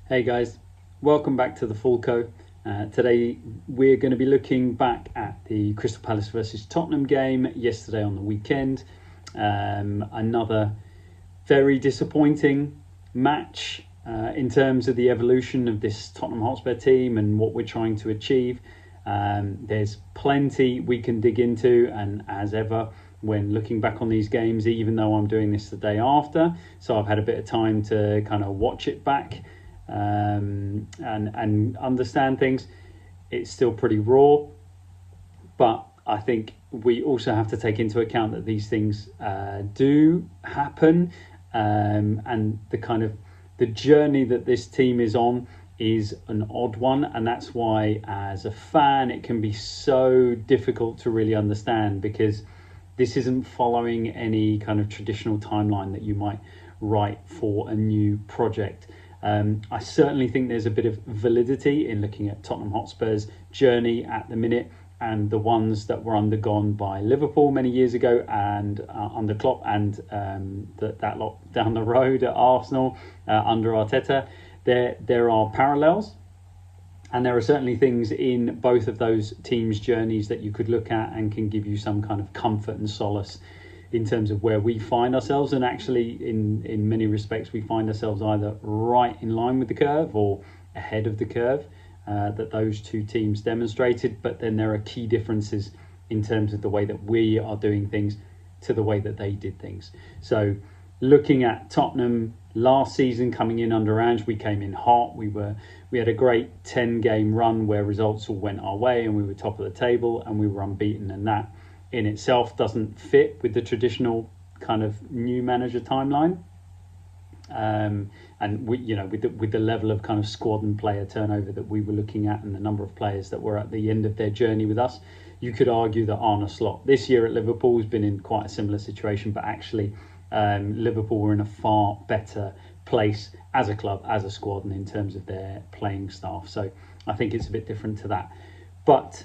Hey guys, welcome back to the Fulco. Today we're going to be looking back at the Crystal Palace versus Tottenham game yesterday on the weekend. Another very disappointing match in terms of the evolution of this Tottenham Hotspur team and what we're trying to achieve. There's plenty we can dig into, and as ever, when looking back on these games, even though I'm doing this the day after, so I've had a bit of time to kind of watch it back and understand things, it's still pretty raw. But I think we also have to take into account that these things do happen, and the journey that this team is on is an odd one, and that's why as a fan it can be so difficult to really understand, because this isn't following any kind of traditional timeline that you might write for a new project. I certainly think there's a bit of validity in looking at Tottenham Hotspur's journey at the minute and the ones that were undergone by Liverpool many years ago and under Klopp, and that lot down the road at Arsenal under Arteta. There are parallels, and there are certainly things in both of those teams' journeys that you could look at and can give you some kind of comfort and solace in terms of where we find ourselves. And actually, in many respects, we find ourselves either right in line with the curve or ahead of the curve that those two teams demonstrated. But then there are key differences in terms of the way that we are doing things to the way that they did things. So looking at Tottenham last season, coming in under Ange, we came in hot. We had a great 10-game run where results all went our way and we were top of the table and we were unbeaten, and that in itself doesn't fit with the traditional kind of new manager timeline. And with the level of kind of squad and player turnover that we were looking at and the number of players that were at the end of their journey with us, you could argue that Arne Slot this year at Liverpool has been in quite a similar situation, but actually Liverpool were in a far better place as a club, as a squad, and in terms of their playing staff. So I think it's a bit different to that. But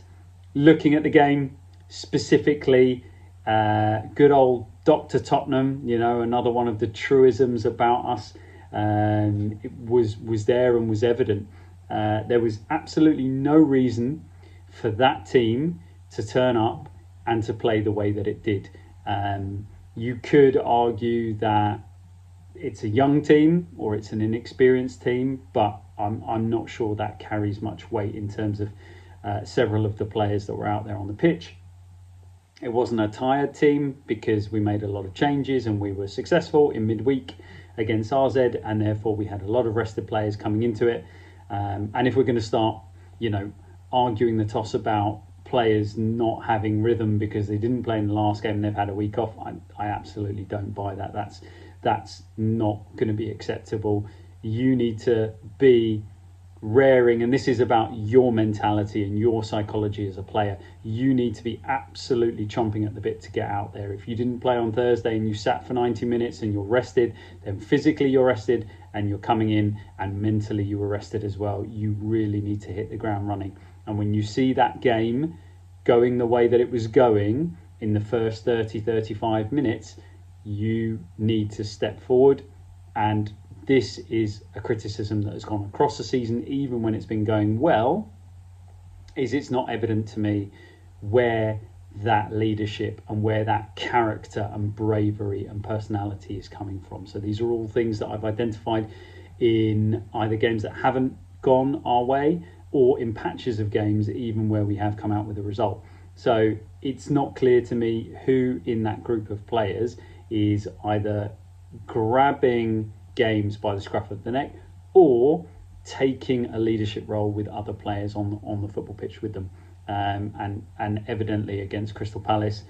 looking at the game specifically, good old Dr. Tottenham, another one of the truisms about us, it was there and was evident. There was absolutely no reason for that team to turn up and to play the way that it did. You could argue that it's a young team or it's an inexperienced team, but I'm not sure that carries much weight in terms of several of the players that were out there on the pitch. It wasn't a tired team because we made a lot of changes and we were successful in midweek against RZ, and therefore we had a lot of rested players coming into it. And if we're going to start, arguing the toss about players not having rhythm because they didn't play in the last game and they've had a week off, I absolutely don't buy that. That's not going to be acceptable. You need to be raring, and this is about your mentality and your psychology as a player. You need to be absolutely chomping at the bit to get out there. If you didn't play on Thursday and you sat for 90 minutes and you're rested, then physically you're rested and you're coming in, and mentally you were rested as well. You really need to hit the ground running. And when you see that game going the way that it was going in the first 30-35 minutes, you need to step forward. And this is a criticism that has gone across the season, even when it's been going well, is it's not evident to me where that leadership and where that character and bravery and personality is coming from. So these are all things that I've identified in either games that haven't gone our way or in patches of games even where we have come out with a result. So it's not clear to me who in that group of players is either grabbing games by the scruff of the neck or taking a leadership role with other players on the football pitch with them. And evidently against Crystal Palace,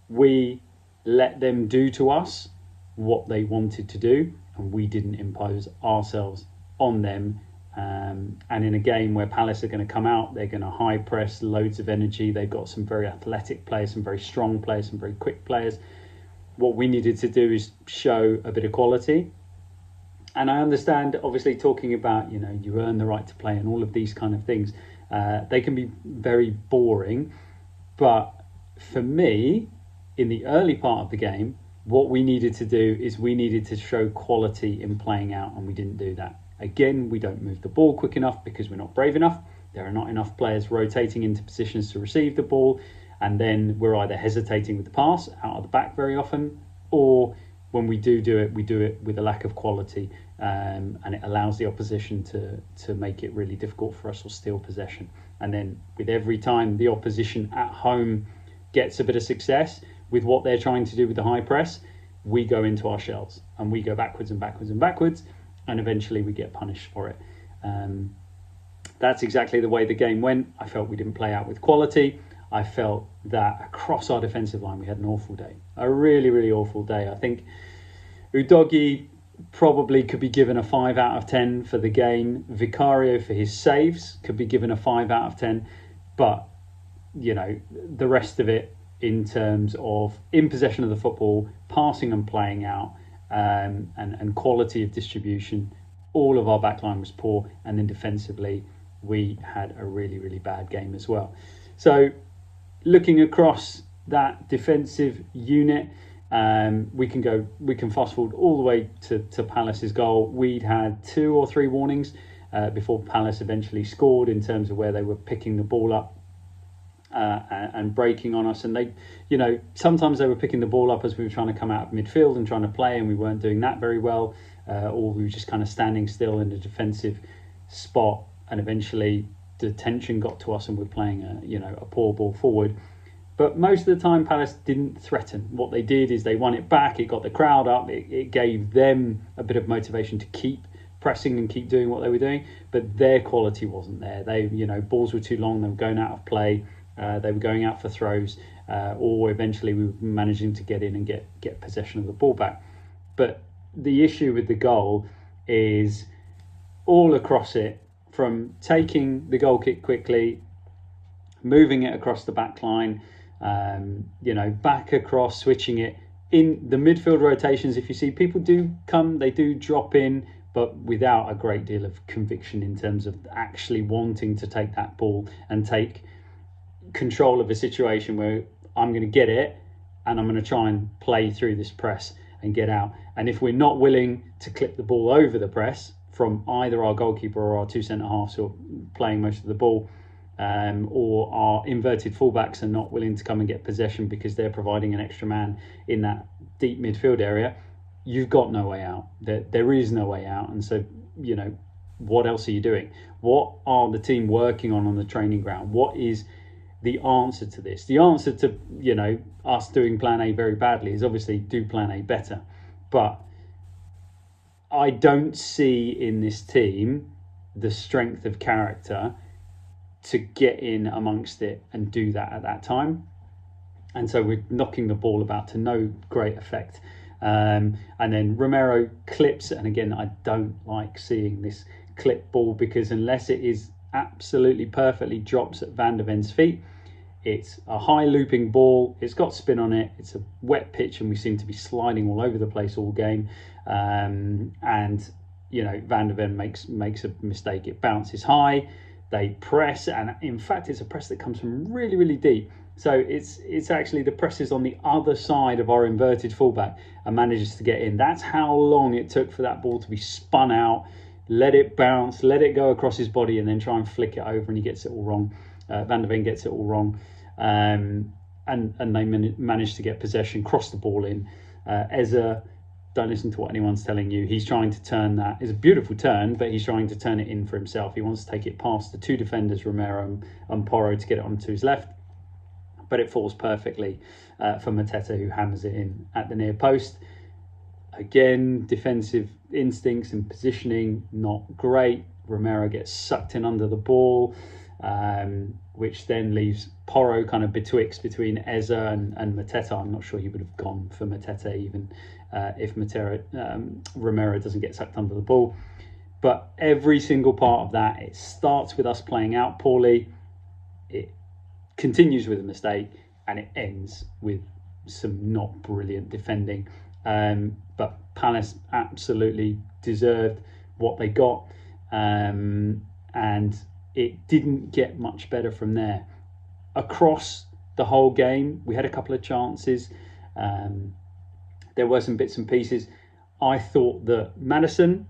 we let them do to us what they wanted to do, and we didn't impose ourselves on them. And in a game where Palace are going to come out, they're going to high press, loads of energy. They've got some very athletic players, some very strong players, some very quick players. What we needed to do is show a bit of quality. And I understand, obviously, talking about, you earn the right to play and all of these kind of things. They can be very boring. But for me, in the early part of the game, what we needed to do is we needed to show quality in playing out, and we didn't do that. Again, we don't move the ball quick enough because we're not brave enough. There are not enough players rotating into positions to receive the ball, and then we're either hesitating with the pass out of the back very often, or when we do it, we do it with a lack of quality, and it allows the opposition to make it really difficult for us or steal possession. And then with every time the opposition at home gets a bit of success with what they're trying to do with the high press, we go into our shells and we go backwards and backwards and backwards, and eventually we get punished for it. That's exactly the way the game went. I felt we didn't play out with quality. I felt that across our defensive line we had an awful day, a really, really awful day. I think Udogie probably could be given a 5 out of 10 for the game. Vicario for his saves could be given a 5 out of 10. But, you know, the rest of it in terms of in possession of the football, passing and playing out, and quality of distribution, all of our backline was poor. And then defensively, we had a really, really bad game as well. So looking across that defensive unit, we can fast forward all the way to Palace's goal. We'd had 2 or 3 warnings before Palace eventually scored in terms of where they were picking the ball up and breaking on us. And they, you know, sometimes they were picking the ball up as we were trying to come out of midfield and trying to play, and we weren't doing that very well, or we were just kind of standing still in a defensive spot, and eventually the tension got to us and we're playing a poor ball forward. But most of the time Palace didn't threaten. What they did is they won it back, it got the crowd up, it gave them a bit of motivation to keep pressing and keep doing what they were doing, but their quality wasn't there. They, balls were too long, they were going out of play, they were going out for throws, or eventually we were managing to get in and get possession of the ball back. But the issue with the goal is all across it, from taking the goal kick quickly, moving it across the back line, back across, switching it in the midfield rotations. If you see people do come, they do drop in, but without a great deal of conviction in terms of actually wanting to take that ball and take control of a situation where I'm going to get it and I'm going to try and play through this press and get out. And if we're not willing to clip the ball over the press from either our goalkeeper or our 2 centre-halves who are playing most of the ball, or our inverted fullbacks are not willing to come and get possession because they're providing an extra man in that deep midfield area, you've got no way out. There is no way out. And so, what else are you doing? What are the team working on the training ground? What is the answer to this? The answer to, us doing plan A very badly is obviously do plan A better. But I don't see in this team the strength of character to get in amongst it and do that at that time. And so we're knocking the ball about to no great effect. And then Romero clips, and again, I don't like seeing this clip ball, because unless it is absolutely perfectly drops at Van der Ven's feet, it's a high looping ball, it's got spin on it, it's a wet pitch, and we seem to be sliding all over the place all game. And Van der Ven makes a mistake, it bounces high, they press, and in fact it's a press that comes from really, really deep. So it's actually the press is on the other side of our inverted fullback and manages to get in. That's how long it took for that ball to be spun out, let it bounce, let it go across his body, and then try and flick it over, and he gets it all wrong. Van der Ven gets it all wrong, and they manage to get possession, cross the ball in. Eza, don't listen to what anyone's telling you. He's trying to turn that. It's a beautiful turn, but he's trying to turn it in for himself. He wants to take it past the 2 defenders, Romero and Porro, to get it onto his left. But it falls perfectly for Mateta, who hammers it in at the near post. Again, defensive instincts and positioning, not great. Romero gets sucked in under the ball, which then leaves Porro kind of between Eza and Mateta. I'm not sure he would have gone for Mateta even if Romero doesn't get sucked under the ball. But every single part of that, it starts with us playing out poorly, it continues with a mistake, and it ends with some not brilliant defending. But Palace absolutely deserved what they got, and it didn't get much better from there. Across the whole game, we had a couple of chances. There were some bits and pieces. I thought that Maddison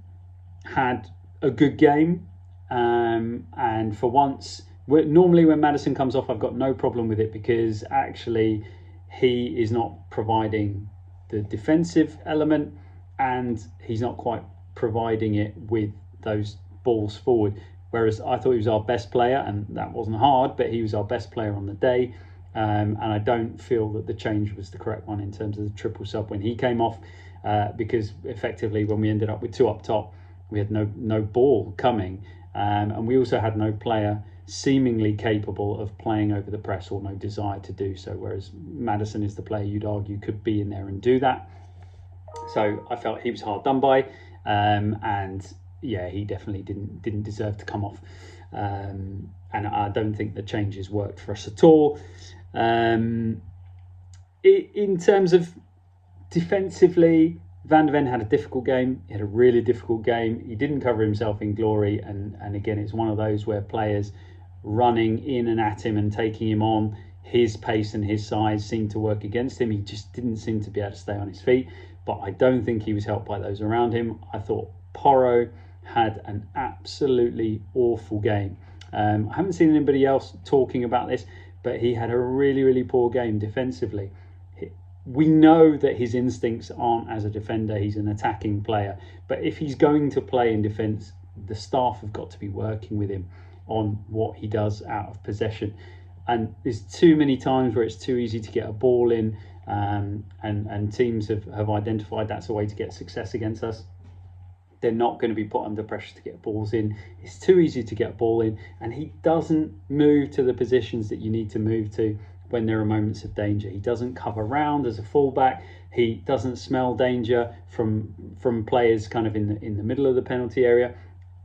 had a good game, and for once, normally when Maddison comes off, I've got no problem with it because actually he is not providing the defensive element, and he's not quite providing it with those balls forward. Whereas I thought he was our best player, and that wasn't hard, but he was our best player on the day. And I don't feel that the change was the correct one in terms of the triple sub when he came off, because effectively when we ended up with two up top, we had no ball coming, and we also had no player seemingly capable of playing over the press or no desire to do so. Whereas Maddison is the player you'd argue could be in there and do that. So I felt he was hard done by, and yeah, he definitely didn't deserve to come off. And I don't think the changes worked for us at all. In terms of defensively, Van de Ven had a difficult game. He had a really difficult game. He didn't cover himself in glory. And again, it's one of those where players running in and at him and taking him on, his pace and his size seemed to work against him. He just didn't seem to be able to stay on his feet. But I don't think he was helped by those around him. I thought Porro had an absolutely awful game. I haven't seen anybody else talking about this, but he had a really, really poor game defensively. We know that his instincts aren't as a defender. He's an attacking player. But if he's going to play in defence, the staff have got to be working with him on what he does out of possession. And there's too many times where it's too easy to get a ball in, and teams have identified that's a way to get success against us. They're not going to be put under pressure to get balls in. It's too easy to get a ball in, and he doesn't move to the positions that you need to move to when there are moments of danger. He doesn't cover round as a fullback. He doesn't smell danger from players kind of in the middle of the penalty area.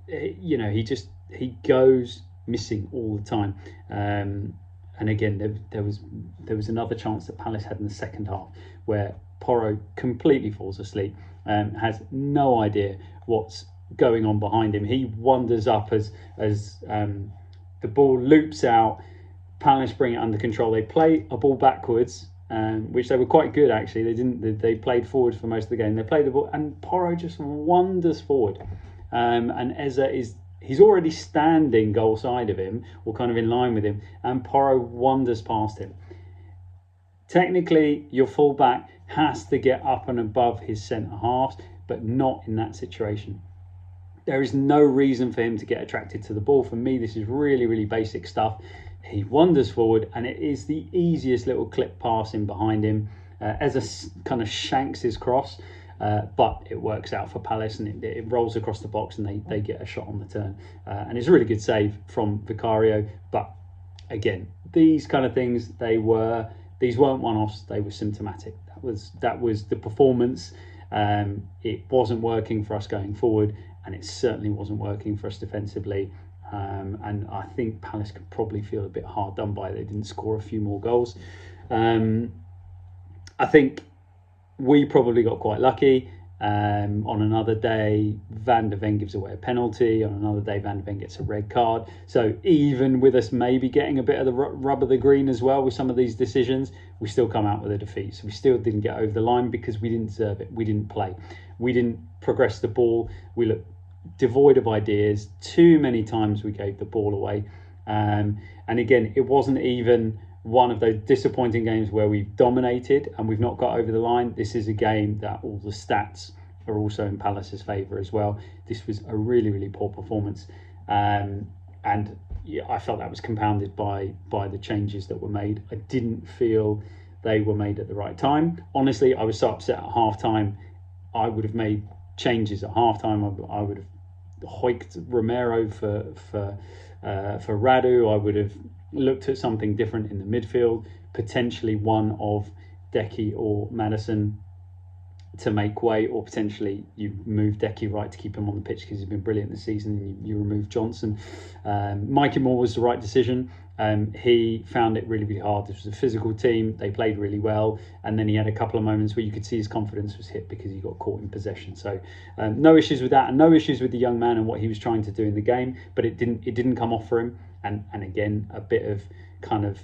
You know, he goes missing all the time. And again, there was another chance that Palace had in the second half where Porro completely falls asleep, has no idea what's going on behind him. He wanders up as the ball loops out. Palace bring it under control. They play a ball backwards, which they were quite good actually. They played forward for most of the game. They played the ball, and Porro just wanders forward. And Eza he's already standing goal side of him, or kind of in line with him, and Porro wanders past him. Technically, your fullback has to get up and above his centre halves, but not in that situation. There is no reason for him to get attracted to the ball. For me, this is really, really basic stuff. He wanders forward, and it is the easiest little clip pass in behind him. Eza kind of shanks his cross, but it works out for Palace, and it rolls across the box, and they get a shot on the turn. And it's a really good save from Vicario. But again, these kind of things, these weren't one-offs. They were symptomatic. That was the performance. It wasn't working for us going forward, and it certainly wasn't working for us defensively. And I think Palace could probably feel a bit hard done by. They didn't score a few more goals. I think we probably got quite lucky. On another day, Van de Ven gives away a penalty. On another day, Van de Ven gets a red card. So even with us maybe getting a bit of the rub of the green as well with some of these decisions, we still come out with a defeat. So we still didn't get over the line because we didn't deserve it. We didn't play. We didn't progress the ball. We looked devoid of ideas. Too many times we gave the ball away. And again, it wasn't even one of those disappointing games where we've dominated and we've not got over the line. This is a game that all the stats are also in Palace's favour as well. This was a really, really poor performance. And yeah, I felt that was compounded by the changes that were made. I didn't feel they were made at the right time. Honestly, I was so upset at half-time. I would have made changes at half-time. I would have hoiked Romero for Radu. I would have looked at something different in the midfield, potentially one of Decky or Maddison to make way, or potentially you move Decky right to keep him on the pitch because he's been brilliant this season, and you remove Johnson. Mikey Moore was the right decision. He found it really, really hard. This was a physical team. They played really well, and then he had a couple of moments where you could see his confidence was hit because he got caught in possession. So no issues with that, and no issues with the young man and what he was trying to do in the game, but it didn't come off for him. And again, a bit of kind of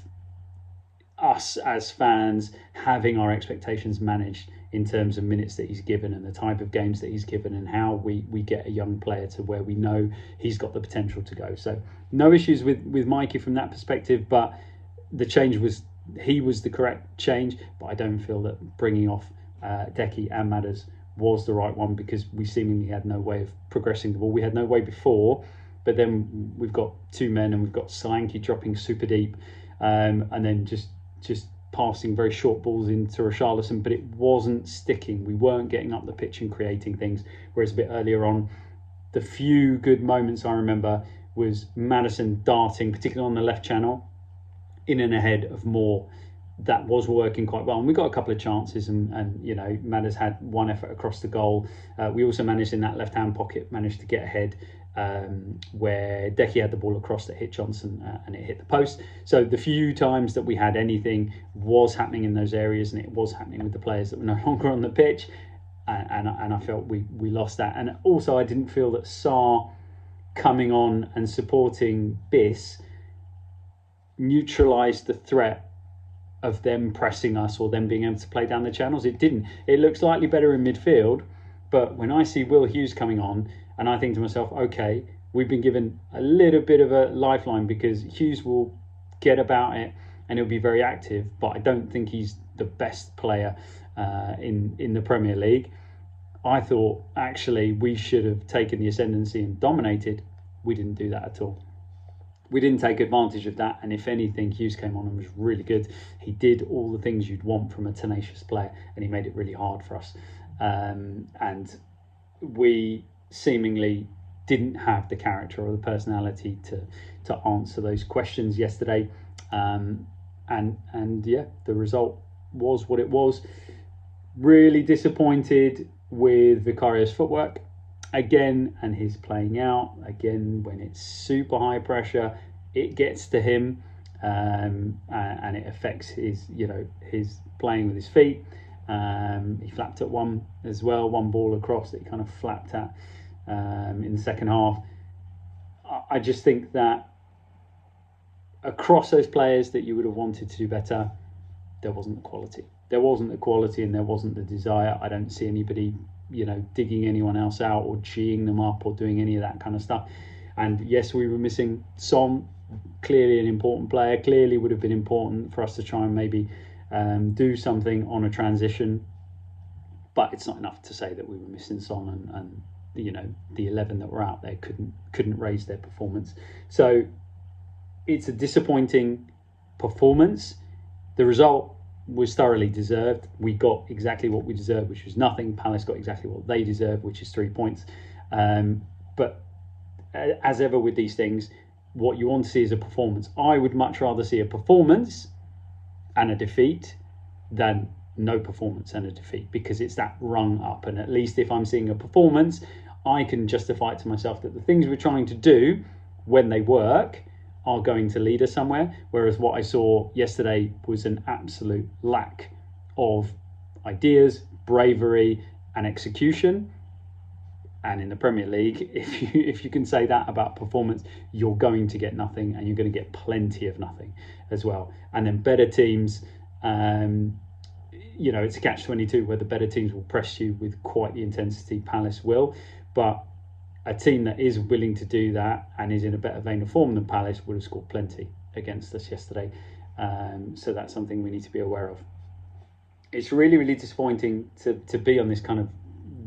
us as fans having our expectations managed in terms of minutes that he's given and the type of games that he's given, and how we get a young player to where we know he's got the potential to go. So no issues with Mikey from that perspective, but the change was the correct change. But I don't feel that bringing off Decky and Madders was the right one, because we seemingly had no way of progressing the ball. We had no way before, but then we've got two men and we've got Solanke dropping super deep, and then just passing very short balls into Richarlison, but it wasn't sticking. We weren't getting up the pitch and creating things. Whereas a bit earlier on, the few good moments I remember was Maddison darting, particularly on the left channel, in and ahead of Moore. That was working quite well, and we got a couple of chances, and you know, Madders had one effort across the goal. We also managed in that left-hand pocket, managed to get ahead, where Decky had the ball across that hit Johnson, and it hit the post. So the few times that we had anything was happening in those areas, and it was happening with the players that were no longer on the pitch, and I felt we lost that. And also I didn't feel that Sarr coming on and supporting Biss neutralised the threat of them pressing us or them being able to play down the channels. It didn't. It looked slightly better in midfield, but when I see Will Hughes coming on, and I think to myself, okay, we've been given a little bit of a lifeline, because Hughes will get about it and he'll be very active, but I don't think he's the best player in the Premier League. I thought actually we should have taken the ascendancy and dominated. We didn't do that at all. We didn't take advantage of that, and if anything, Hughes came on and was really good. He did all the things you'd want from a tenacious player, and he made it really hard for us. And we seemingly didn't have the character or the personality to answer those questions yesterday. And yeah, the result was what it was. Really disappointed with Vicario's footwork again, and his playing out again. When it's super high pressure, it gets to him, and it affects his playing with his feet. He flapped at one as well, one ball across that he kind of flapped at in the second half. I just think that across those players that you would have wanted to do better, there wasn't the quality. There wasn't the quality, and there wasn't the desire. I don't see anybody digging anyone else out or geeing them up or doing any of that kind of stuff. And yes, we were missing Son, clearly an important player, clearly would have been important for us to try and maybe do something on a transition, but it's not enough to say that we were missing Son and the 11 that were out there couldn't raise their performance. So it's a disappointing performance. The result was thoroughly deserved. We got exactly what we deserved, which was nothing. Palace got exactly what they deserved, which is 3 points. But as ever with these things, what you want to see is a performance. I would much rather see a performance and a defeat than no performance and a defeat, because it's that rung up. And at least if I'm seeing a performance, I can justify it to myself that the things we're trying to do, when they work, are going to lead us somewhere. Whereas what I saw yesterday was an absolute lack of ideas, bravery and execution. And in the Premier League, if you can say that about performance, you're going to get nothing, and you're going to get plenty of nothing as well. And then better teams, it's a catch-22 where the better teams will press you with quite the intensity. Palace will, but a team that is willing to do that and is in a better vein of form than Palace would have scored plenty against us yesterday. So that's something we need to be aware of. It's really, really disappointing to be on this kind of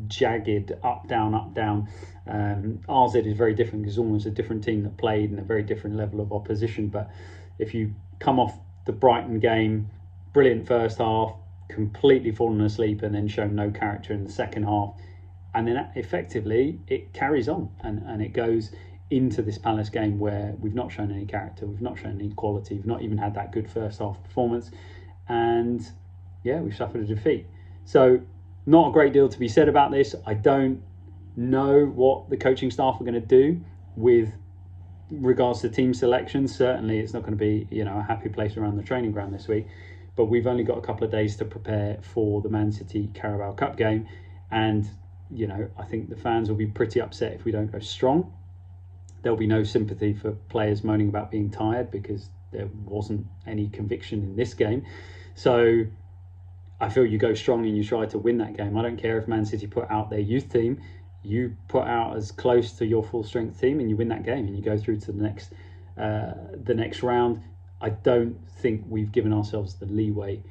jagged up down. RZ is very different, because it's almost a different team that played in a very different level of opposition. But if you come off the Brighton game, brilliant first half, completely fallen asleep, and then shown no character in the second half, and then effectively it carries on and it goes into this Palace game where we've not shown any character, we've not shown any quality, we've not even had that good first half performance, and yeah, we've suffered a defeat. So not a great deal to be said about this. I don't know what the coaching staff are going to do with regards to team selection. Certainly it's not going to be a happy place around the training ground this week, but we've only got a couple of days to prepare for the Man City Carabao Cup game, and I think the fans will be pretty upset if we don't go strong. There'll be no sympathy for players moaning about being tired, because there wasn't any conviction in this game. So I feel you go strong and you try to win that game. I don't care if Man City put out their youth team. You put out as close to your full strength team and you win that game and you go through to the next round. I don't think we've given ourselves the leeway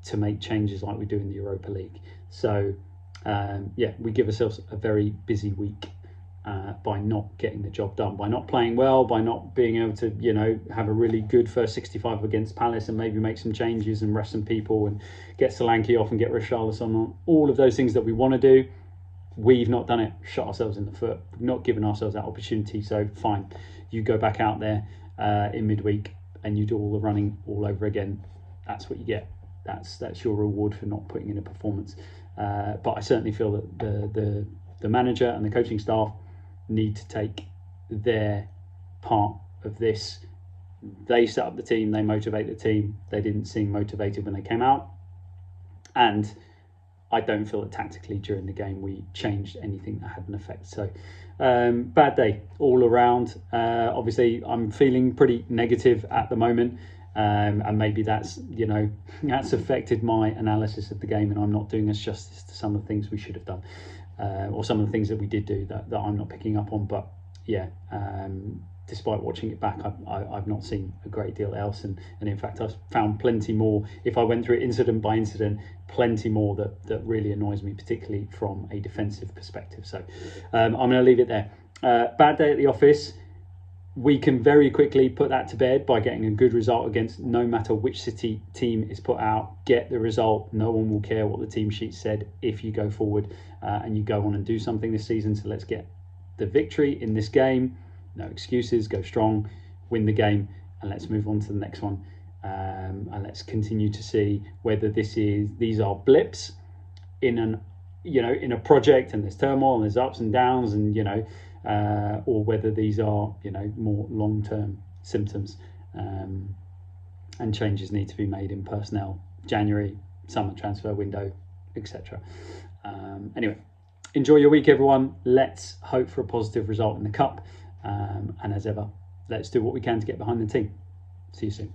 to make changes like we do in the Europa League. So we give ourselves a very busy week by not getting the job done, by not playing well, by not being able to, have a really good first 65 against Palace and maybe make some changes and rest some people and get Solanke off and get Richarlison on. All of those things that we want to do, we've not done it. Shot ourselves in the foot. We've not given ourselves that opportunity. So fine, you go back out there in midweek and you do all the running all over again. That's what you get. That's your reward for not putting in a performance. But I certainly feel that the manager and the coaching staff need to take their part of this. They set up the team, they motivate the team. They didn't seem motivated when they came out, and I don't feel that tactically during the game we changed anything that had an effect. So bad day all around. Obviously I'm feeling pretty negative at the moment, and maybe that's affected my analysis of the game, and I'm not doing us justice to some of the things we should have done, or some of the things that we did do that I'm not picking up on. But despite watching it back, I've not seen a great deal else, and in fact I've found plenty more, if I went through it incident by incident, plenty more that really annoys me, particularly from a defensive perspective. So I'm going to leave it there. Bad day at the office. We can very quickly put that to bed by getting a good result against no matter which City team is put out. Get the result. No one will care what the team sheet said if you go forward and you go on and do something this season. So let's get the victory in this game. No excuses. Go strong, win the game, and let's move on to the next one. And let's continue to see whether these are blips in a project, and there's turmoil and there's ups and downs, and or whether these are more long-term symptoms, and changes need to be made in personnel, January, summer transfer window, etc. Anyway, enjoy your week, everyone. Let's hope for a positive result in the cup, and as ever, let's do what we can to get behind the team. See you soon.